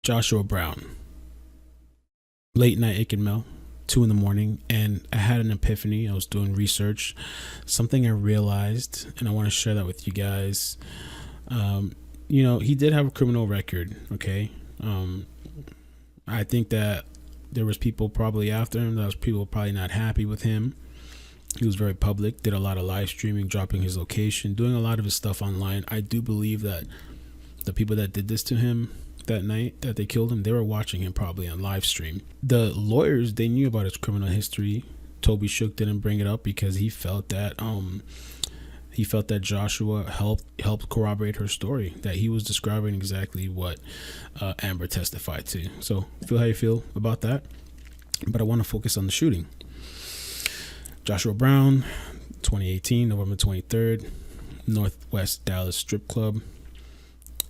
Joshua Brown. Late night iCkEdMeL, 2 a.m, and I had an epiphany. I was doing research, something I realized, and I want to share that with you guys. He did have a criminal record, okay? I think that there was people probably after him. There was people probably not happy with him. He was very public, did a lot of live streaming, dropping his location, doing a lot of his stuff online. I do believe that the people that did this to him that night that they killed him, they were watching him probably on live stream. The lawyers, they knew about his criminal history. Toby Shook didn't bring it up because he felt that Joshua helped corroborate her story, that he was describing exactly what Amber testified to. So feel how you feel about that, but I want to focus on the shooting. Joshua Brown, 2018, November 23rd, Northwest Dallas Strip Club.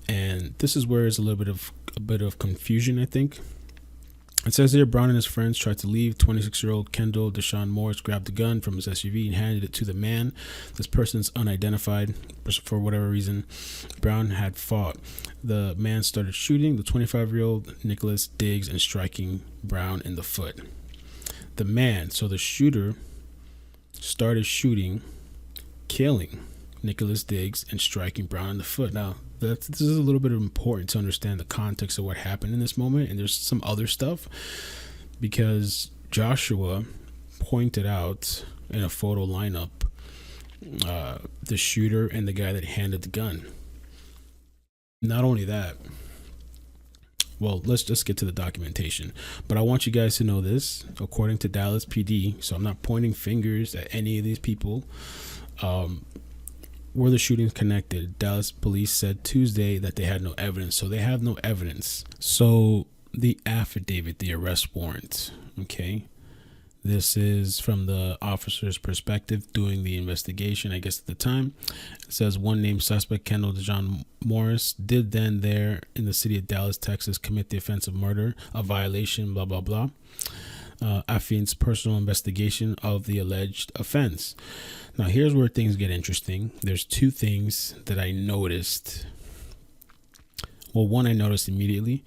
And this is where there's a bit of confusion, I think. It says here, Brown and his friends tried to leave. 26-year-old Kendall Deshaun Morris grabbed a gun from his SUV and handed it to the man. This person's unidentified for whatever reason. Brown had fought. The man started shooting the 25-year-old Nicholas Diggs and striking Brown in the foot. The shooter started shooting, killing Nicholas Diggs and striking Brown in the foot. Now, this is a little bit important to understand the context of what happened in this moment, and there's some other stuff, because Joshua pointed out in a photo lineup the shooter and the guy that handed the gun. Not only that, well, let's just get to the documentation. But I want you guys to know this. According to Dallas PD, so I'm not pointing fingers at any of these people, were the shootings connected? Dallas police said Tuesday that they had no evidence. So they have no evidence. So the affidavit, the arrest warrant, okay? This is from the officer's perspective doing the investigation, I guess at the time. It says one named suspect, Kendall Deshaun Morris, did then there in the city of Dallas, Texas, commit the offense of murder, a violation, blah, blah, blah. Affiant's personal investigation of the alleged offense. Now, here's where things get interesting. There's two things that I noticed. Well, one I noticed immediately,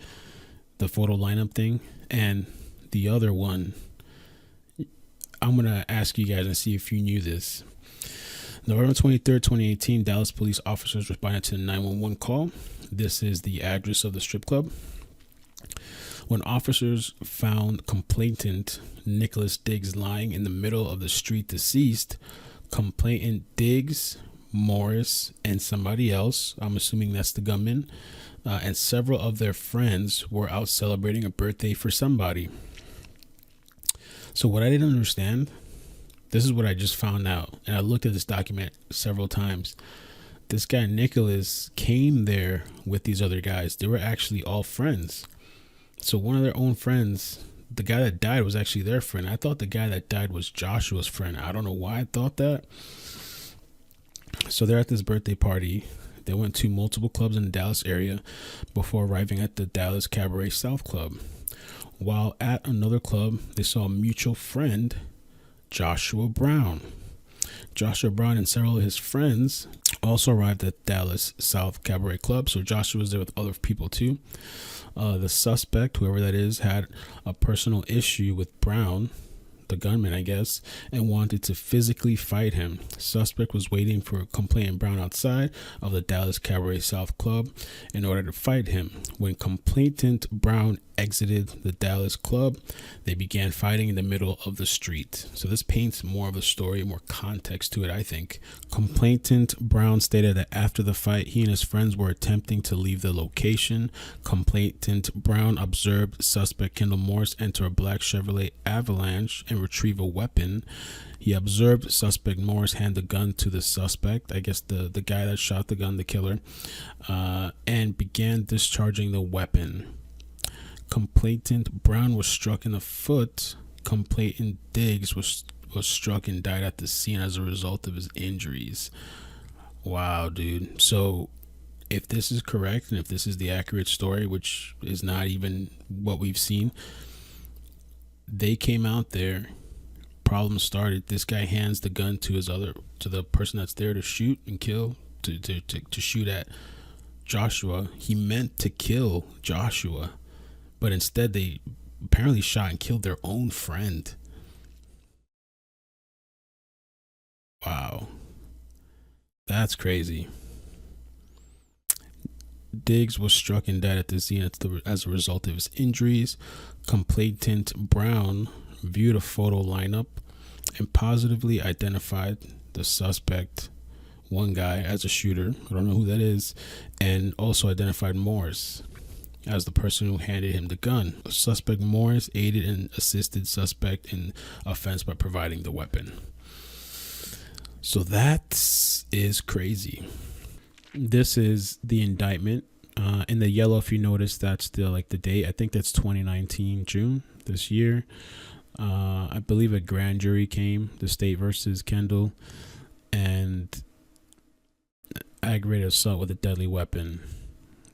the photo lineup thing, and the other one, I'm going to ask you guys and see if you knew this. November 23rd, 2018, Dallas police officers responded to the 911 call. This is the address of the strip club. When officers found complainant Nicholas Diggs lying in the middle of the street deceased, complainant Diggs, Morris, and somebody else, I'm assuming that's the gunman, and several of their friends were out celebrating a birthday for somebody. So what I didn't understand, this is what I just found out, and I looked at this document several times. This guy Nicholas came there with these other guys. They were actually all friends. So one of their own friends, the guy that died, was actually their friend. I thought the guy that died was Joshua's friend. I don't know why I thought that. So they're at this birthday party. They went to multiple clubs in the Dallas area before arriving at the Dallas Cabaret South Club. While at another club, they saw a mutual friend, Joshua Brown. Joshua Brown and several of his friends also arrived at Dallas South Cabaret Club. So Joshua was there with other people too. The suspect, whoever that is, had a personal issue with Brown, the gunman, I guess, and wanted to physically fight him. Suspect was waiting for complainant Brown outside of the Dallas Cabaret South Club in order to fight him. When complainant Brown exited the Dallas club, they began fighting in the middle of the street. So this paints more of a story, more context to it, I think. Complainant Brown stated that after the fight, he and his friends were attempting to leave the location. Complainant Brown observed suspect Kendall Morris enter a black Chevrolet Avalanche and retrieve a weapon. He observed suspect Morris hand the gun to the suspect, I guess the guy that shot the gun, the killer, and began discharging the weapon. Complainant Brown was struck in the foot. Complainant Diggs was struck and died at the scene as a result of his injuries. Wow, dude. So if this is correct, and if this is the accurate story, which is not even what we've seen, they came out there, problem started. This guy hands the gun to the person that's there to shoot and kill, to shoot at Joshua. He meant to kill Joshua. but instead they apparently shot and killed their own friend. Wow, that's crazy. Diggs was struck and died at the scene as a result of his injuries. Complainant Brown viewed a photo lineup and positively identified the suspect, one guy, as a shooter. I don't know who that is, and also identified Morris as the person who handed him the gun. Suspect Morris aided and assisted suspect in offense by providing the weapon. So that is crazy. This is the indictment. In the yellow, if you notice, that's still like the date. I think that's 2019 June this year. I believe a grand jury came, the state versus Kendall, and aggravated assault with a deadly weapon.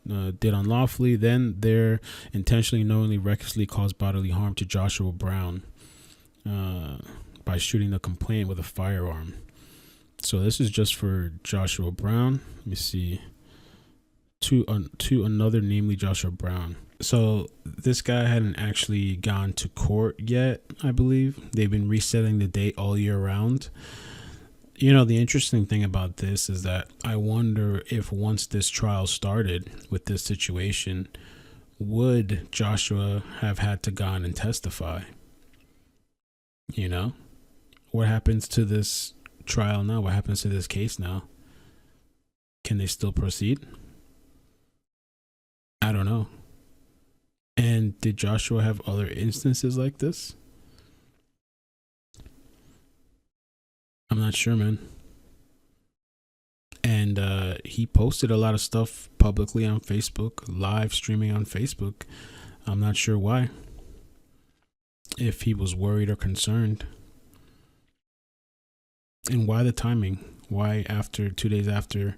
Did unlawfully, then there intentionally, knowingly, recklessly caused bodily harm to Joshua Brown by shooting the complainant with a firearm. So this is just for Joshua Brown. Let me see. To another, namely Joshua Brown. So this guy hadn't actually gone to court yet, I believe. They've been resetting the date all year round. You know, the interesting thing about this is that I wonder if once this trial started with this situation, would Joshua have had to go on and testify? You know, what happens to this trial now? What happens to this case now? Can they still proceed? I don't know. And did Joshua have other instances like this? I'm not sure, man. And he posted a lot of stuff publicly on Facebook, live streaming on Facebook. I'm not sure why. If he was worried or concerned. And why the timing? Why after 2 days after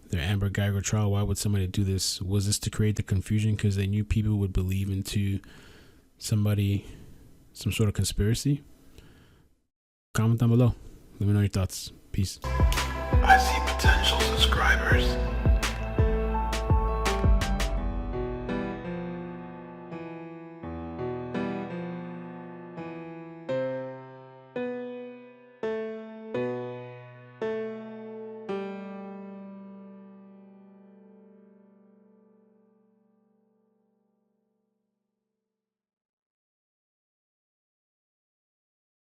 the Amber Guyger trial, why would somebody do this? Was this to create the confusion because they knew people would believe into somebody, some sort of conspiracy? Comment down below. Let me know your thoughts. Peace.